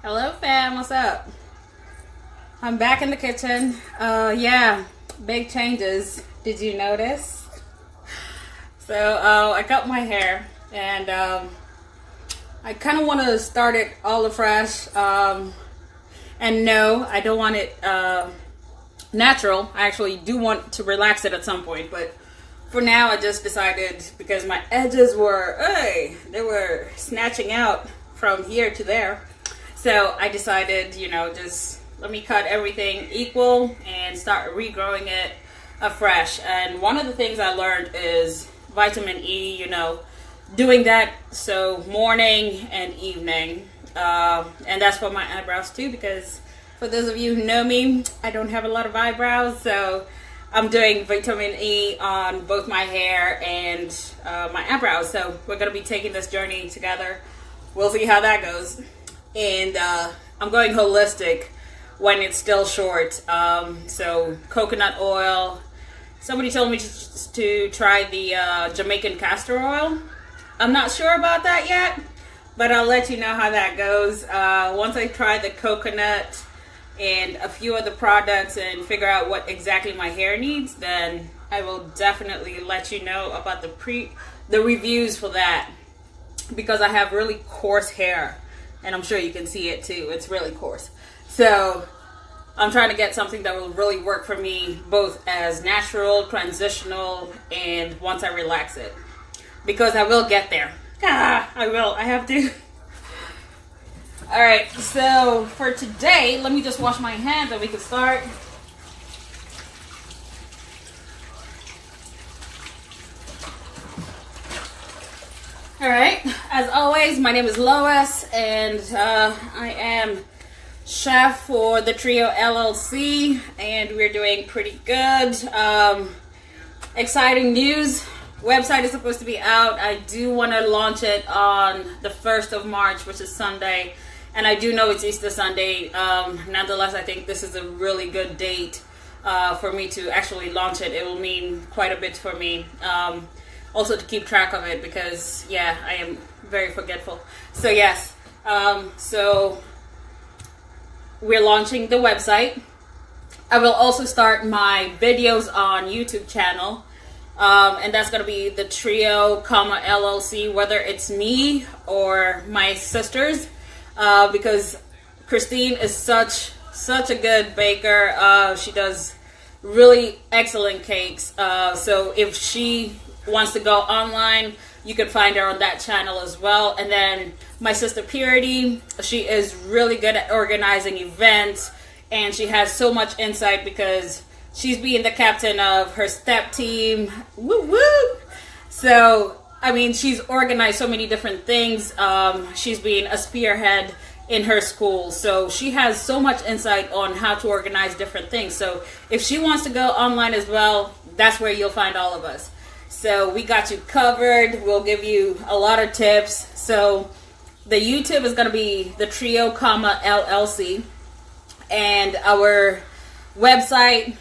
Hello fam, what's up? I'm back in the kitchen. Yeah, big changes. Did you notice? So I cut my hair and I kind of want to start it all afresh. And no, I don't want it natural. I actually do want to relax it at some point, but for now I just decided because my edges were, they were snatching out from here to there. So I decided, just let me cut everything equal and start regrowing it afresh. And one of the things I learned is vitamin E, doing that so morning and evening. And that's for my eyebrows too, because for those of you who know me, I don't have a lot of eyebrows. So I'm doing vitamin E on both my hair and my eyebrows. So we're going to be taking this journey together. We'll see how that goes. And I'm going holistic when it's still short. So coconut oil. Somebody told me to try the Jamaican castor oil. I'm not sure about that yet, but I'll let you know how that goes. Once I try the coconut and a few of the products and figure out what exactly my hair needs, then I will definitely let you know about the reviews for that, because I have really coarse hair. And I'm sure you can see it too. It's really coarse. So I'm trying to get something that will really work for me, both as natural, transitional, and once I relax it. Because I will get there. I will. I have to. All right. So for today, let me just wash my hands and we can start. All right, as always, my name is Lois, and I am chef for the Trio LLC, and we're doing pretty good. Exciting news. Website is supposed to be out. I do want to launch it on the 1st of March, which is Sunday, and I do know it's Easter Sunday. Nonetheless, I think this is a really good date for me to actually launch it. It will mean quite a bit for me. Also to keep track of it, because yeah, I am very forgetful. So yes, so we're launching the website. I will also start my videos on YouTube channel, and that's going to be the Trio, LLC, whether it's me or my sisters, because Christine is such a good baker. She does really excellent cakes. So if she wants to go online, you can find her on that channel as well. And then my sister Purity, she is really good at organizing events, and she has so much insight because she's being the captain of her step team. Woo woo! So I mean, she's organized so many different things. She's been a spearhead in her school, so she has so much insight on how to organize different things. So if she wants to go online as well, that's where you'll find all of us. So we got you covered. We'll give you a lot of tips. So the YouTube is going to be the Trio, LLC. And our website,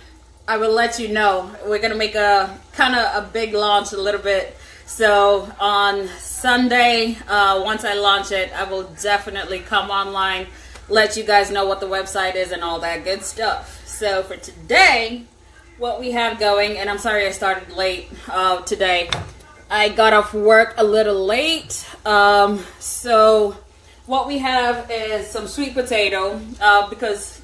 I will let you know. We're going to make a kind of a big launch a little bit. So on Sunday, once I launch it, I will definitely come online, let you guys know what the website is and all that good stuff. So for today, what we have going, and I'm sorry I started late today. I got off work a little late. So what we have is some sweet potato, because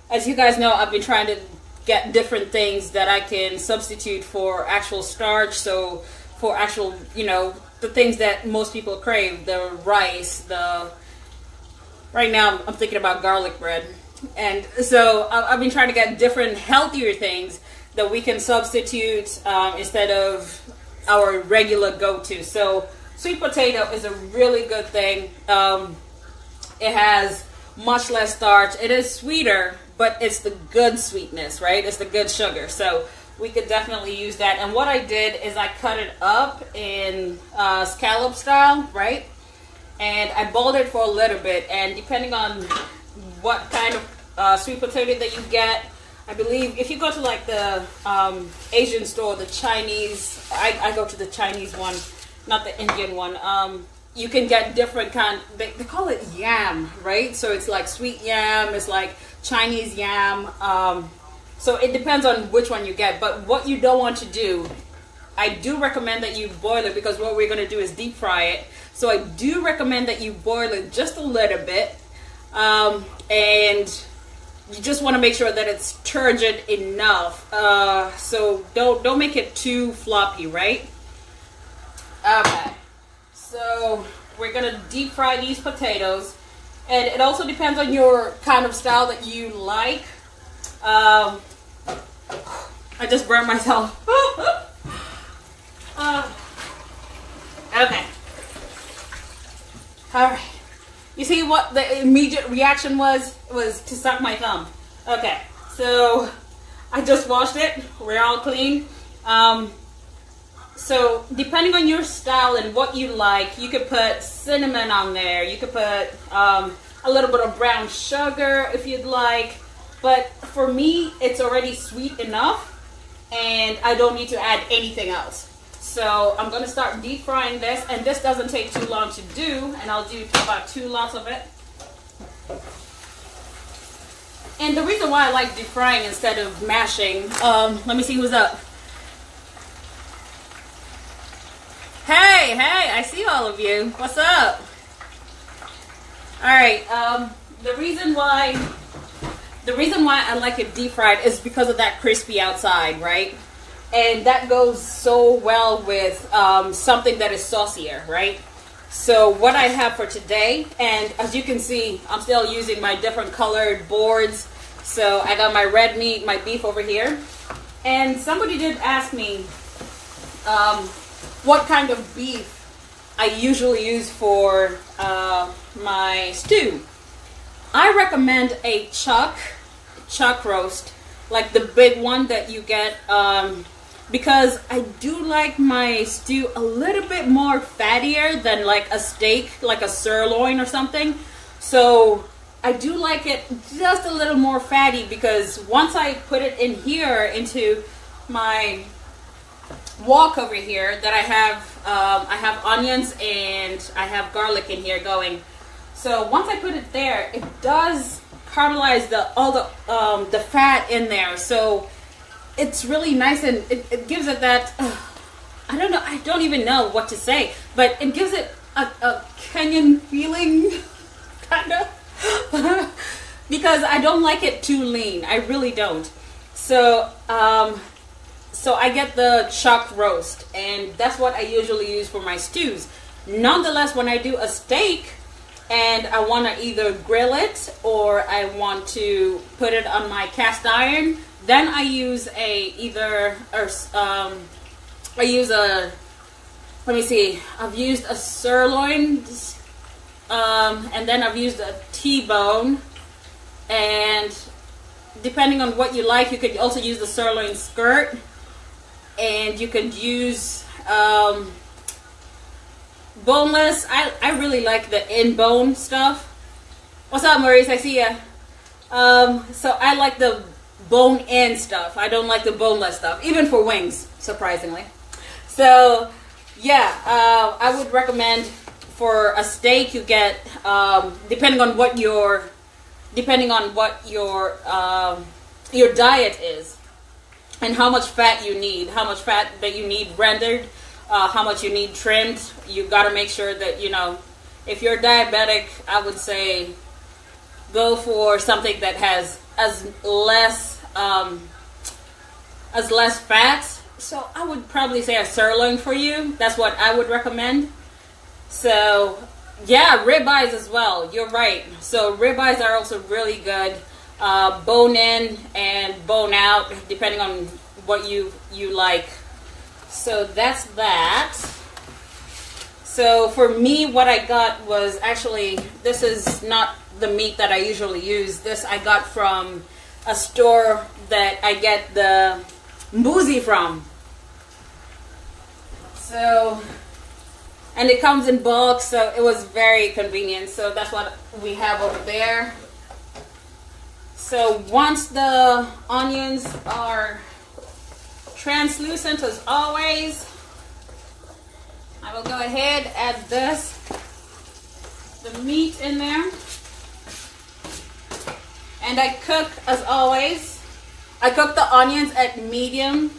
as you guys know, I've been trying to get different things that I can substitute for actual starch. So for actual, the things that most people crave, the rice, right now I'm thinking about garlic bread. And so I've been trying to get different healthier things that we can substitute instead of our regular go-to. So sweet potato is a really good thing. It has much less starch. It is sweeter, but it's the good sweetness, right? It's the good sugar. So we could definitely use that. And what I did is I cut it up in scallop style, right? And I boiled it for a little bit. And depending on what kind of sweet potato that you get, I believe if you go to like the Asian store, the Chinese, I go to the Chinese one, not the Indian one. you can get different they call it yam, right? So it's like sweet yam, it's like Chinese yam. So it depends on which one you get. But what you don't want to do, I do recommend that you boil it, because what we're going to do is deep fry it. So I do recommend that you boil it just a little bit. And you just want to make sure that it's turgid enough. So don't make it too floppy, right? Okay. So we're going to deep fry these potatoes. And it also depends on your kind of style that you like. I just burned myself. Okay. All right. You see what the immediate reaction was to suck my thumb. Okay. So I just washed it. We're all clean. So depending on your style and what you like, you could put cinnamon on there. You could put a little bit of brown sugar if you'd like. But for me, it's already sweet enough, and I don't need to add anything else. So I'm going to start deep frying this, and this doesn't take too long to do, and I'll do about 2 lots of it. And the reason why I like deep frying instead of mashing, let me see who's up. Hey, I see all of you. What's up? All right, the reason why I like it deep fried is because of that crispy outside, right? And that goes so well with something that is saucier, right? So what I have for today, and as you can see, I'm still using my different colored boards. So I got my red meat, my beef over here. And somebody did ask me what kind of beef I usually use for my stew. I recommend a chuck roast, like the big one that you get, because I do like my stew a little bit more fattier than like a steak, like a sirloin or something. So I do like it just a little more fatty, because once I put it in here into my wok over here that I have onions and I have garlic in here going. So once I put it there, it does caramelize all the fat in there. So it's really nice, and it gives it that, I don't even know what to say, but it gives it a Kenyan feeling, kind of, because I don't like it too lean. I really don't. So, so I get the chuck roast, and that's what I usually use for my stews. Nonetheless, when I do a steak, and I want to either grill it or I want to put it on my cast iron, then I use let me see, I've used a sirloin, and then I've used a T-bone, and depending on what you like, you could also use the sirloin skirt, and you could use boneless. I really like the in-bone stuff. What's up, Maurice? I see ya. So I like the bone-in stuff. I don't like the boneless stuff, even for wings, surprisingly. So yeah, I would recommend for a steak you get, depending on what your diet is, and how much fat you need, how much fat that you need rendered, how much you need trimmed. You got to make sure that, you know, if you're diabetic, I would say go for something that has as less fat. So I would probably say a sirloin for you. That's what I would recommend. So yeah, ribeyes as well. You're right. So ribeyes are also really good. Bone in and bone out, depending on what you like. So that's that. So for me, what I got was actually, this is not the meat that I usually use. This I got from a store that I get the mbuzi from. So, and it comes in bulk, so it was very convenient. So that's what we have over there. So once the onions are translucent, as always, I will go ahead, add this. the meat in there. And I cook, as always, I cook the onions at medium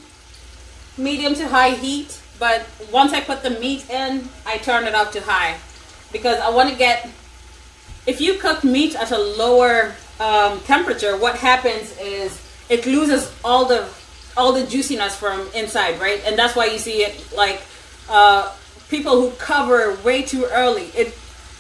to high heat. But once I put the meat in, I turn it up to high. Because I want to get, if you cook meat at a lower temperature, what happens is it loses all the juiciness from inside, right? And that's why you see it like people who cover way too early.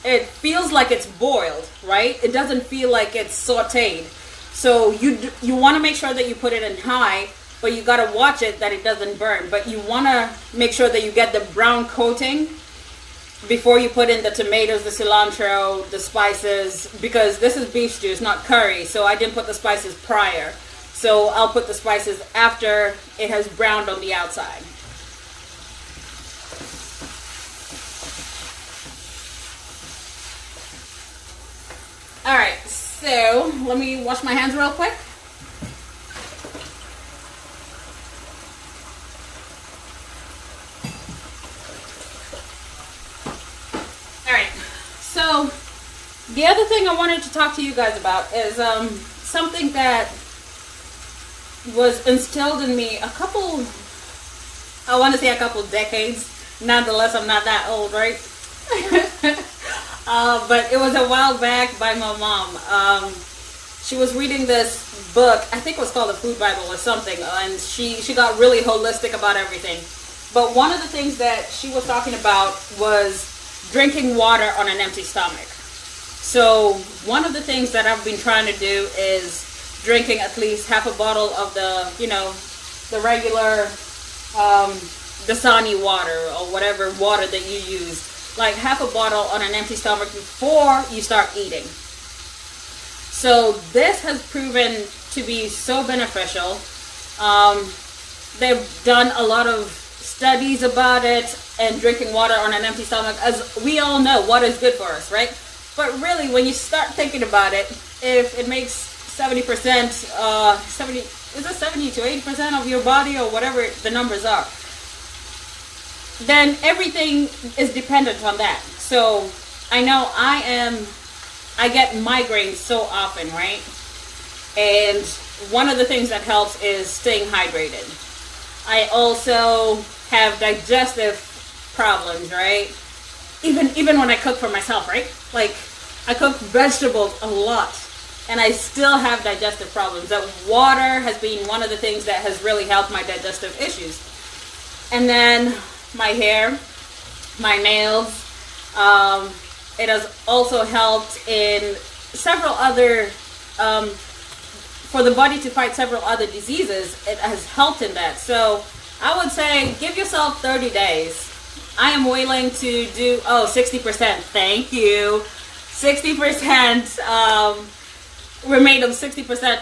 It feels like it's boiled, right? It doesn't feel like it's sauteed. So you want to make sure that you put it in high, but you got to watch it that it doesn't burn. But you want to make sure that you get the brown coating before you put in the tomatoes, the cilantro, the spices, because this is beef stew, it's not curry. So I didn't put the spices prior. So I'll put the spices after it has browned on the outside. All right, so let me wash my hands real quick. All right, so the other thing I wanted to talk to you guys about is something that was instilled in me a couple decades. Nonetheless, I'm not that old, right? But it was a while back by my mom. She was reading this book, I think it was called the Food Bible or something, and she got really holistic about everything. But one of the things that she was talking about was drinking water on an empty stomach. So one of the things that I've been trying to do is drinking at least half a bottle of the regular Dasani water or whatever water that you use. Like half a bottle on an empty stomach before you start eating. So this has proven to be so beneficial. They've done a lot of studies about it, and drinking water on an empty stomach, as we all know, water is good for us, right? But really, when you start thinking about it, if it makes 70%, 70 to 80% of your body or whatever the numbers are, then everything is dependent on that. So I know I get migraines so often, right? And one of the things that helps is staying hydrated. I also have digestive problems, right? Even when I cook for myself, right? Like I cook vegetables a lot and I still have digestive problems. That water has been one of the things that has really helped my digestive issues. And then my hair, my nails. It has also helped in several other, for the body to fight several other diseases. It has helped in that. So I would say give yourself 30 days. I am willing to do, 60%. Thank you. 60%. We're made of 60%.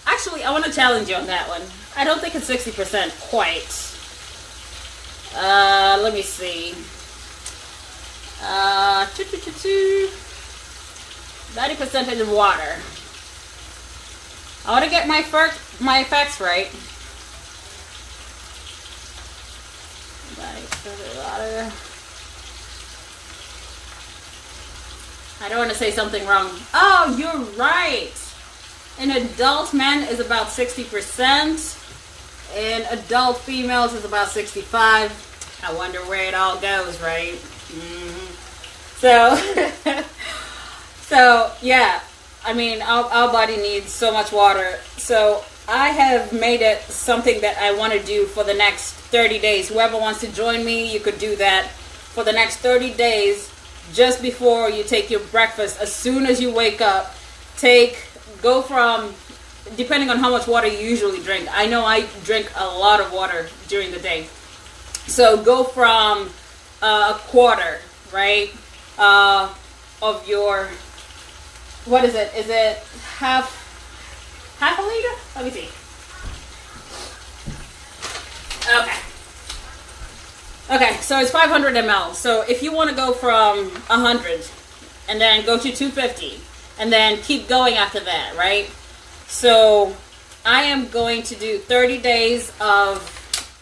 Actually, I want to challenge you on that one. I don't think it's 60% quite. Let me see. 90% is water. I want to get my facts right. 90% water. I don't want to say something wrong. Oh, you're right. An adult man is about 60%. And adult females is about 65. I wonder where it all goes, right? So yeah, I mean, our body needs so much water. So I have made it something that I want to do for the next 30 days. Whoever wants to join me, you could do that for the next 30 days. Just before you take your breakfast, as soon as you wake up, go from, depending on how much water you usually drink. I know I drink a lot of water during the day. So go from a quarter, right, of your, what is it? Is it half a liter? Let me see. Okay, so it's 500 ml. So if you want to go from 100 and then go to 250 and then keep going after that, right? So I am going to do 30 days of,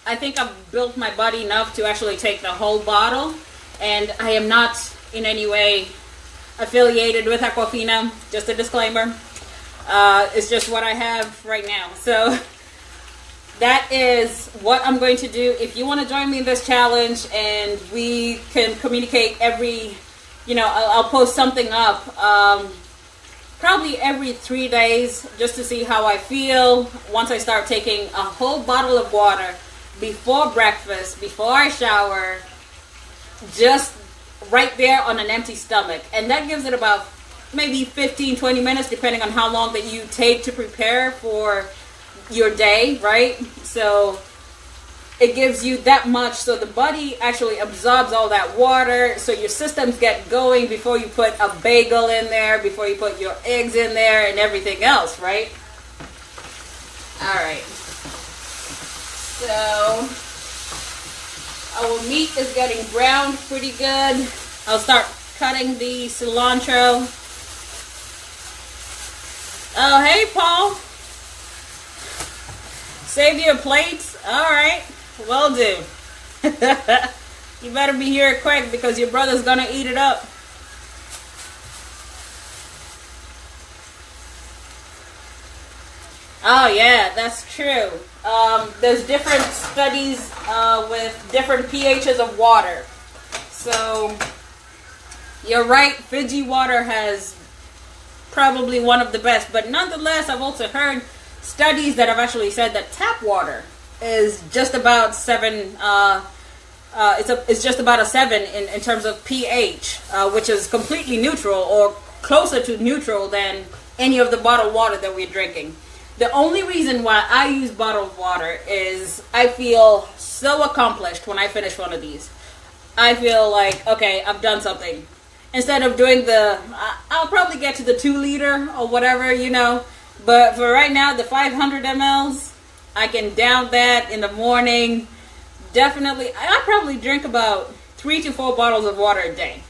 I think I've built my body enough to actually take the whole bottle, and I am not in any way affiliated with Aquafina. Just a disclaimer. It's just what I have right now. So that is what I'm going to do. If you want to join me in this challenge and we can communicate every, I'll post something up probably every 3 days just to see how I feel once I start taking a whole bottle of water before breakfast, before I shower, just right there on an empty stomach. And that gives it about maybe 15-20 minutes depending on how long that you take to prepare for your day, right? So it gives you that much, so the body actually absorbs all that water, so your systems get going before you put a bagel in there, before you put your eggs in there and everything else, right? All right, so our meat is getting browned pretty good. I'll start cutting the cilantro. Oh, hey, Paul. Save your plates? All right. Will do. You better be here quick because your brother's going to eat it up. Oh, yeah, that's true. There's different studies with different pHs of water. So, you're right, Fiji water has probably one of the best, but nonetheless, I've also heard studies that have actually said that tap water is just about 7. It's just about a 7 in terms of pH, which is completely neutral or closer to neutral than any of the bottled water that we're drinking. The only reason why I use bottled water is I feel so accomplished when I finish one of these. I feel like, okay, I've done something. Instead of doing I'll probably get to the 2 liter or whatever, but for right now, the 500 mLs, I can down that in the morning. Definitely, I probably drink about 3 to 4 bottles of water a day.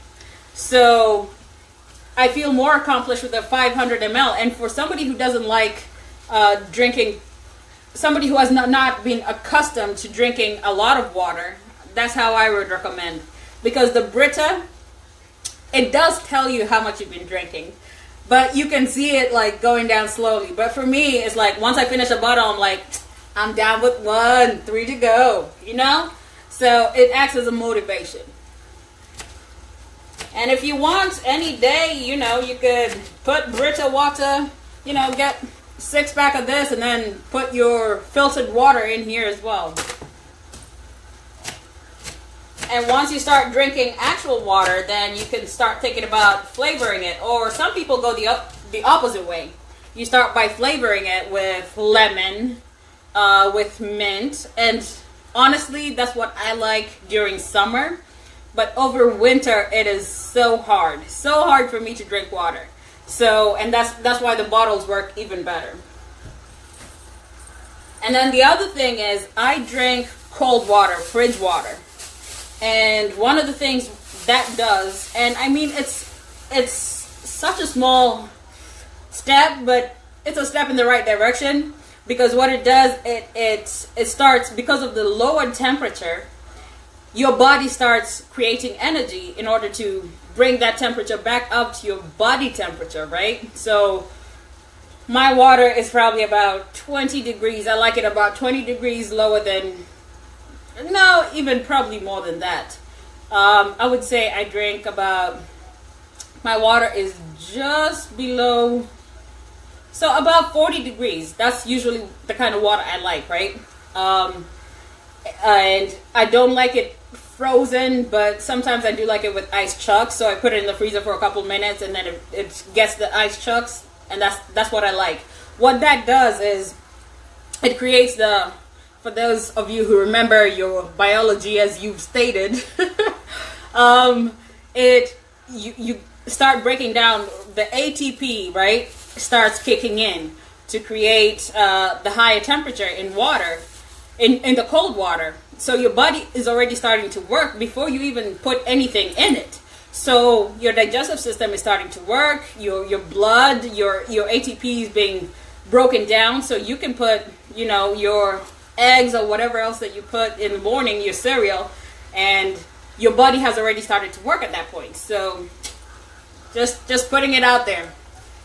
So I feel more accomplished with the 500 ml. And for somebody who doesn't like drinking, somebody who has not been accustomed to drinking a lot of water, that's how I would recommend. Because the Brita, it does tell you how much you've been drinking, but you can see it like going down slowly. But for me, it's like once I finish a bottle, I'm like, I'm down with 1, 3 to go, So it acts as a motivation. And if you want any day, you could put Brita water, get 6-pack of this and then put your filtered water in here as well. And once you start drinking actual water, then you can start thinking about flavoring it. Or some people go the opposite way. You start by flavoring it with lemon, with mint. And honestly, that's what I like during summer. But over winter, it is so hard for me to drink water. So, and that's why the bottles work even better. And then the other thing is I drink cold water, fridge water. And one of the things that does, and I mean, it's such a small step, but it's a step in the right direction, because what it does, it starts, because of the lower temperature, your body starts creating energy in order to bring that temperature back up to your body temperature, right? So my water is probably about 20 degrees. I like it about 20 degrees lower than, no, even probably more than that. I would say I drink about, my water is just below, so about 40 degrees. That's usually the kind of water I like, right? And I don't like it frozen, but sometimes I do like it with ice chunks. So I put it in the freezer for a couple minutes and then it gets the ice chunks, and that's what I like. What that does is it creates the, for those of you who remember your biology as you've stated, you start breaking down the ATP, right? Starts kicking in to create the higher temperature in water, in the cold water. So your body is already starting to work before you even put anything in it. So your digestive system is starting to work, your blood, your ATP is being broken down, so you can put, your eggs or whatever else that you put in the morning, your cereal, and your body has already started to work at that point. So Just putting it out there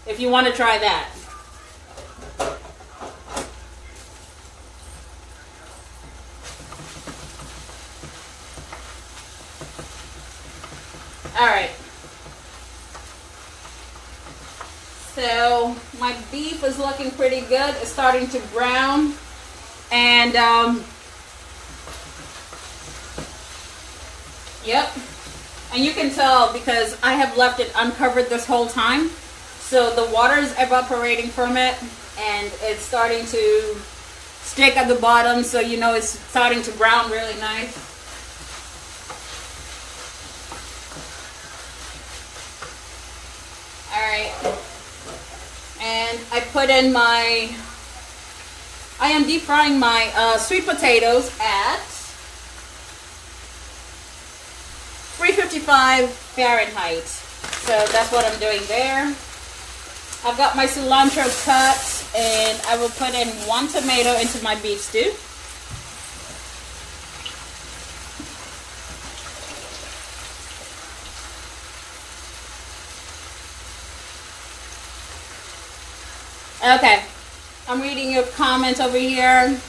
if you want to try that. All right. So my beef is looking pretty good. It's starting to brown, and yep. And you can tell because I have left it uncovered this whole time. So the water is evaporating from it and it's starting to stick at the bottom. So you know it's starting to brown really nice. All right. And I am deep frying my sweet potatoes at 355 Fahrenheit. So that's what I'm doing there. I've got my cilantro cut, and I will put in 1 tomato into my beef stew. Okay, I'm reading your comments over here.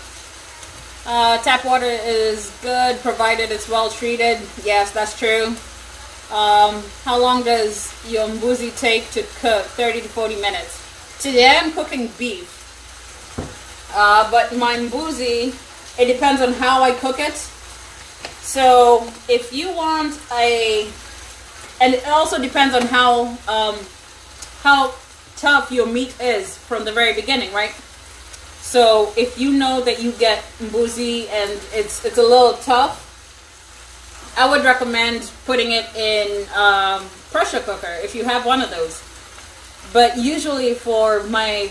Tap water is good provided it's well treated. Yes, that's true. How long does your mbuzi take to cook? 30 to 40 minutes. Today I'm cooking beef. But my mbuzi, it depends on how I cook it. So if you want and it also depends on how tough your meat is from the very beginning, right? So if you know that you get mbuzi and it's a little tough, I would recommend putting it in pressure cooker if you have one of those. But usually for my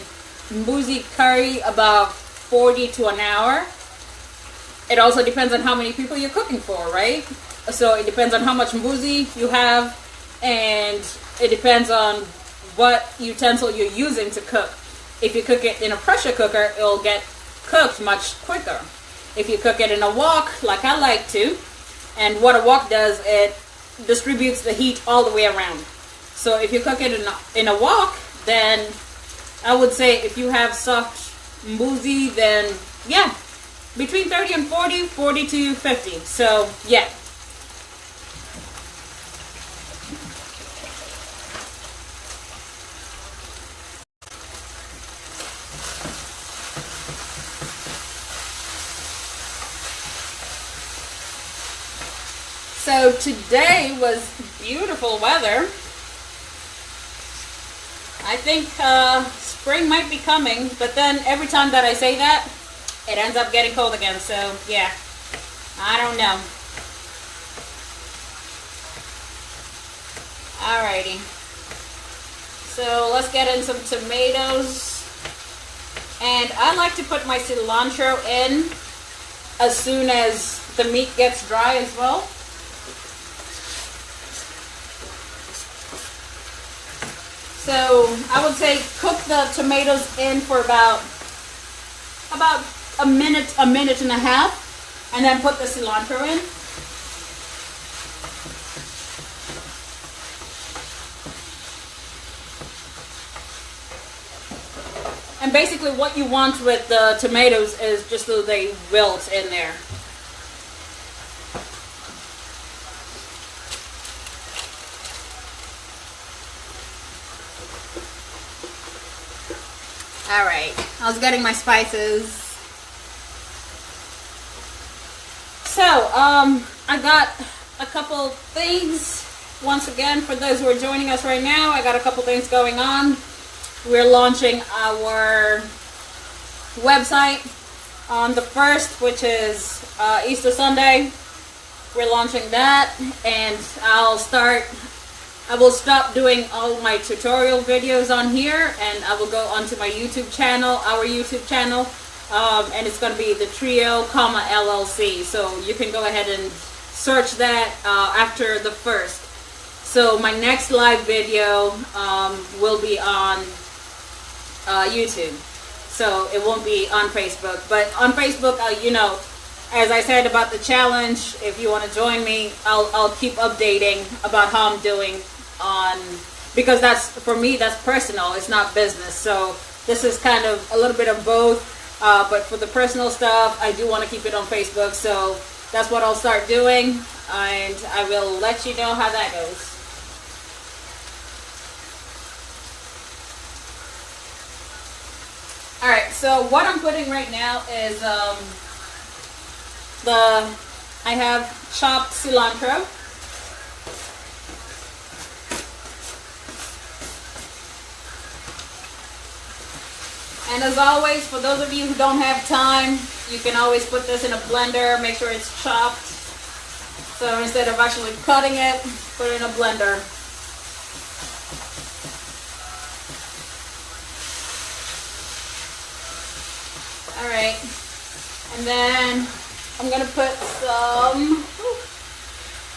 mbuzi curry, about 40 to an hour. It also depends on how many people you're cooking for, right? So it depends on how much mbuzi you have, and it depends on what utensil you're using to cook. If you cook it in a pressure cooker, it'll get cooked much quicker. If you cook it in a wok, like I like to, and what a wok does, it distributes the heat all the way around. So if you cook it in a wok, then I would say if you have soft mbuzi, then yeah, between 30 and 40, 40 to 50. So yeah. So today was beautiful weather. I think spring might be coming, but then every time that I say that, it ends up getting cold again. So yeah, I don't know. Alrighty. So let's get in some tomatoes. And I like to put my cilantro in as soon as the meat gets dry as well. So I would say cook the tomatoes in for about a minute and a half, and then put the cilantro in. And basically what you want with the tomatoes is just so they wilt in there. All right, I was getting my spices. So, I got a couple things. Once again, for those who are joining us right now, I got a couple things going on. We're launching our website on the 1st, which is Easter Sunday. We're launching that, and I will stop doing all my tutorial videos on here, and I will go onto my YouTube channel, our YouTube channel, and it's going to be the Trio, LLC. So you can go ahead and search that after the 1st. So my next live video will be on YouTube. So it won't be on Facebook. But on Facebook, you know, as I said about the challenge, if you want to join me, I'll keep updating about how I'm doing on because that's, for me, that's personal. It's not business. So this is kind of a little bit of both. But for the personal stuff, I do want to keep it on Facebook. So that's what I'll start doing. And I will let you know how that goes. Alright, so what I'm putting right now is I have chopped cilantro. And as always, for those of you who don't have time, you can always put this in a blender, make sure it's chopped. So instead of actually cutting it, put it in a blender. Alright, and then I'm going to put some,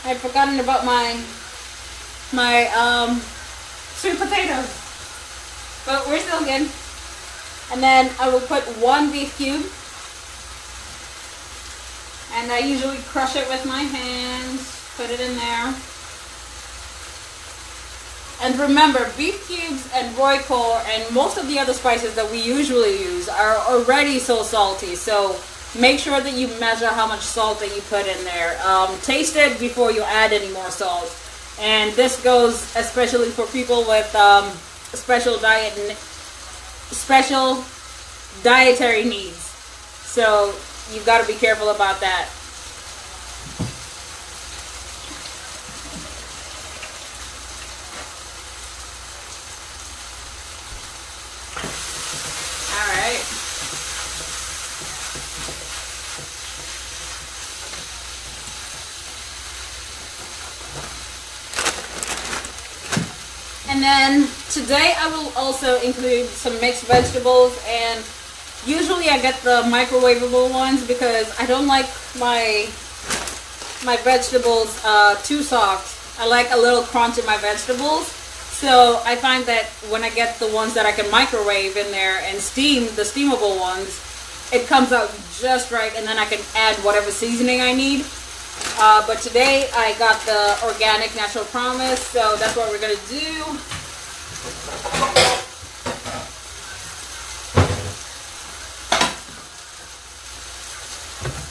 I've forgotten about my sweet potatoes, but we're still good. And then I will put 1 beef cube, and I usually crush it with my hands, put it in there. And remember, beef cubes and Royco and most of the other spices that we usually use are already so salty. So make sure that you measure how much salt that you put in there. Taste it before you add any more salt. And this goes especially for people with special dietary needs. So you've got to be careful about that. Alright. And then today I will also include some mixed vegetables, and usually I get the microwavable ones because I don't like my vegetables too soft. I like a little crunch in my vegetables. So I find that when I get the ones that I can microwave in there and steam, the steamable ones, it comes out just right, and then I can add whatever seasoning I need. But today I got the organic natural promise, so that's what we're going to do.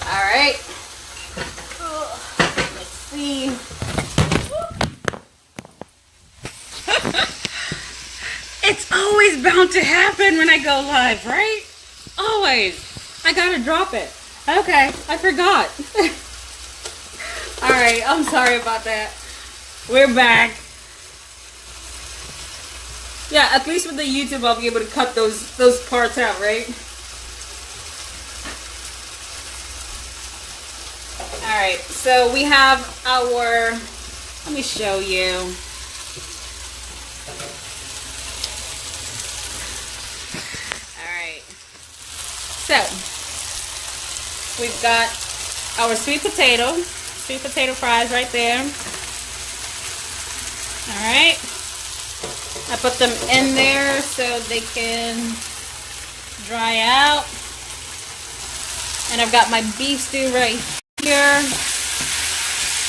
Alright. Let's see. It's always bound to happen when I go live, right? Always. I gotta drop it. Okay, I forgot. Alright, I'm sorry about that. We're back. Yeah, at least with the YouTube I'll be able to cut those parts out, right? Alright, so we have our, let me show you. So, we've got our sweet potato fries right there. Alright. I put them in there so they can dry out. And I've got my beef stew right here.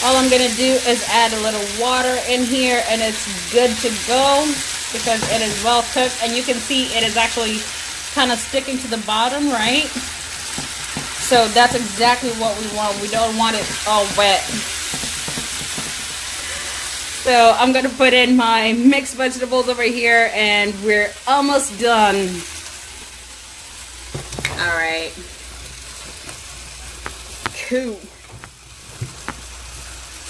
All I'm going to do is add a little water in here, and it's good to go because it is well cooked. And you can see it is actually kind of sticking to the bottom, right? So that's exactly what we want. We don't want it all wet. So I'm gonna put in my mixed vegetables over here, and we're almost done. All right. Cool.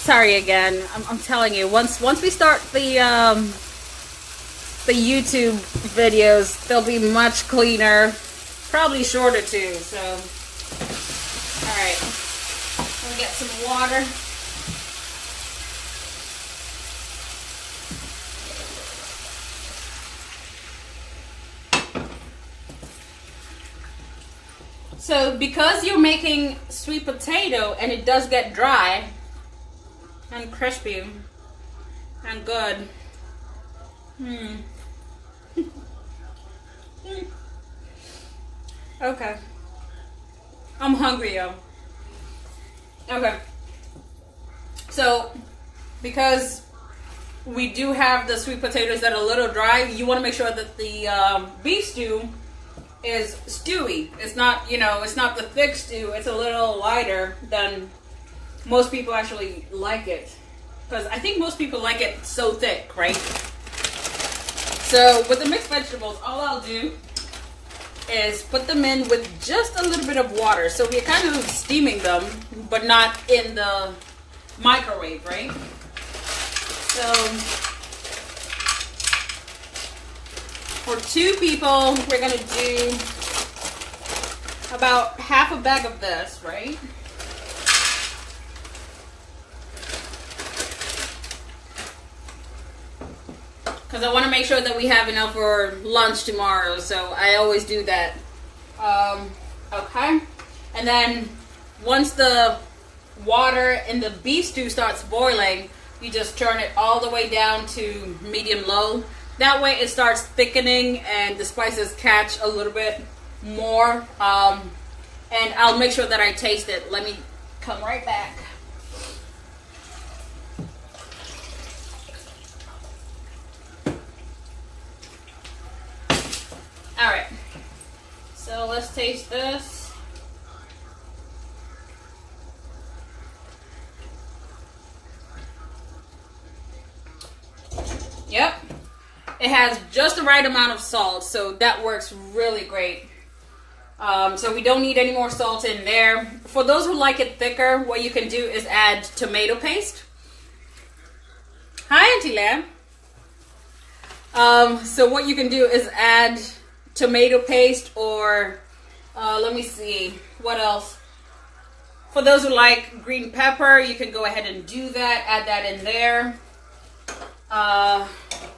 Sorry again. I'm telling you, once we start the YouTube videos, they'll be much cleaner, probably shorter too. So, all right, let me get some water. So, because you're making sweet potato and it does get dry and crispy and good. Okay. I'm hungry, yo. Okay. So, because we do have the sweet potatoes that are a little dry. You want to make sure that the beef stew is stewy. It's not, you know, it's not the thick stew. It's a little lighter than most people actually like it. Because I think most people like it so thick, right? So with the mixed vegetables, all I'll do is put them in with just a little bit of water. So we're kind of steaming them, but not in the microwave, right? So for 2 people, we're gonna do about half a bag of this, right? Because I want to make sure that we have enough for lunch tomorrow, so I always do that. Okay, and then once the water in the beef stew starts boiling, you just turn it all the way down to medium-low. That way it starts thickening and the spices catch a little bit more. And I'll make sure that I taste it. Let me come right back. All right, so let's taste this. Yep, it has just the right amount of salt, so that works really great. So we don't need any more salt in there. For those who like it thicker, what you can do is add tomato paste. Hi, Auntie Lamb. So what you can do is add tomato paste, or let me see, what else? For those who like green pepper, you can go ahead and do that, add that in there.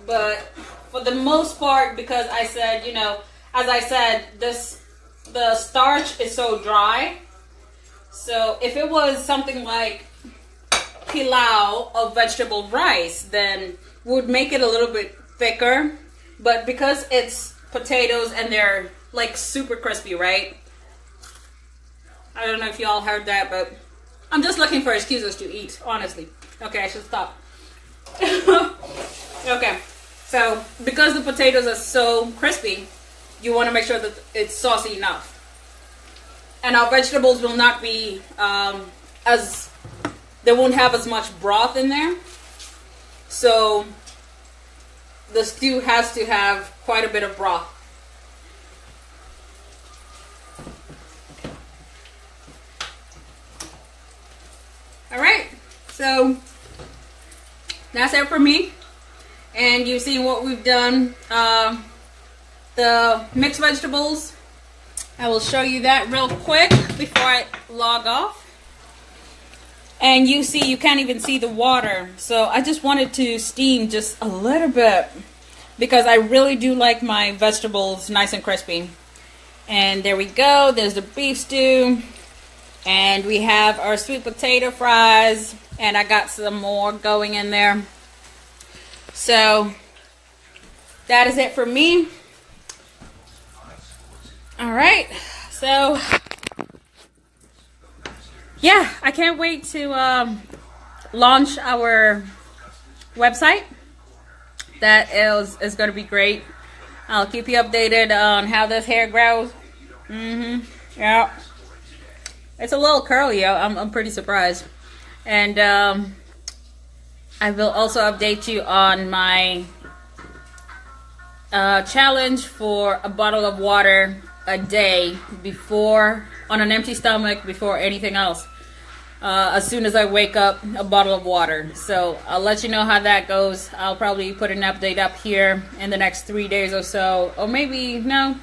But for the most part, because I said, you know, as I said, the starch is so dry. So if it was something like pilau of vegetable rice, then would make it a little bit thicker. But because it's potatoes and they're like super crispy, right? I don't know if y'all heard that, but I'm just looking for excuses to eat, honestly. Okay, I should stop. Okay, so because the potatoes are so crispy, you want to make sure that it's saucy enough. And our vegetables will not be they won't have as much broth in there. So the stew has to have quite a bit of broth. All right, so that's it for me. And you've seen what we've done. The mixed vegetables, I will show you that real quick before I log off. And you see, you can't even see the water. So I just wanted to steam just a little bit because I really do like my vegetables nice and crispy. And there we go. There's the beef stew. And we have our sweet potato fries. And I got some more going in there. So that is it for me. All right. So yeah, I can't wait to launch our website. That is going to be great. I'll keep you updated on how this hair grows. Yeah, it's a little curly. I'm pretty surprised. And I will also update you on my challenge for a bottle of water a day before, on an empty stomach, before anything else. As soon as I wake up, a bottle of water. So I'll let you know how that goes. I'll probably put an update up here in the next 3 days or so, or maybe no,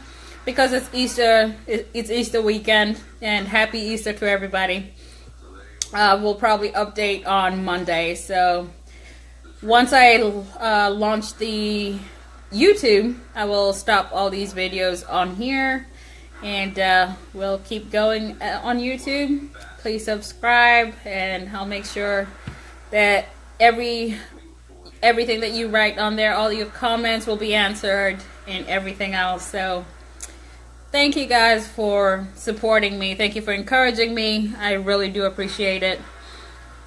because it's Easter. It's Easter weekend, and happy Easter to everybody. We'll probably update on Monday. So once I launch the YouTube, I will stop all these videos on here, and we'll keep going on YouTube. Please subscribe, and I'll make sure that everything that you write on there, all your comments will be answered, and everything else. So thank you guys for supporting me. Thank you for encouraging me. I really do appreciate it.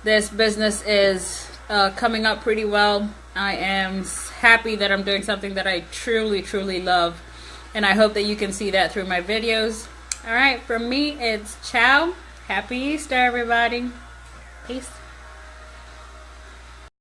This business is coming up pretty well. I am happy that I'm doing something that I truly, truly love. And I hope that you can see that through my videos. All right, from me, it's ciao. Happy Easter, everybody. Peace.